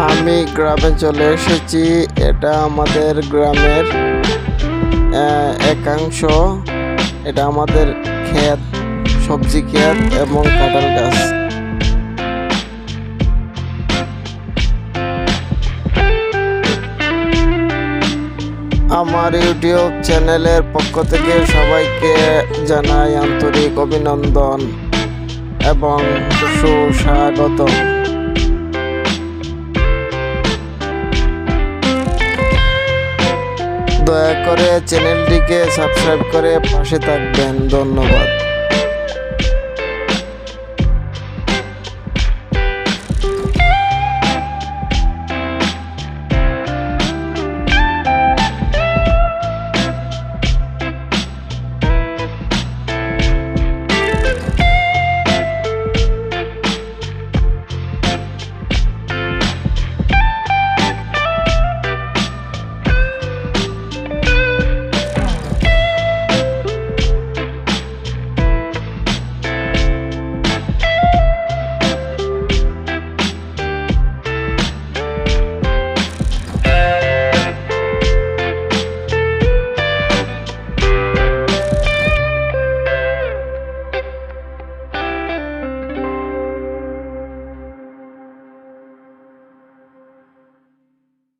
আমি গ্রামে চলে এসেছি। এটা আমাদের গ্রামের একাংশ। এটা আমাদের ক্ষেত, সবজি ক্ষেত এবং কাঁঠাল গাছ। আমার ইউটিউব চ্যানেলের পক্ষ থেকে সবাইকে জানাই আন্তরিক অভিনন্দন এবং সুস্বাগতম। দয়া করে চ্যানেলটিকে সাবস্ক্রাইব করে পাশে থাকবেন। ধন্যবাদ।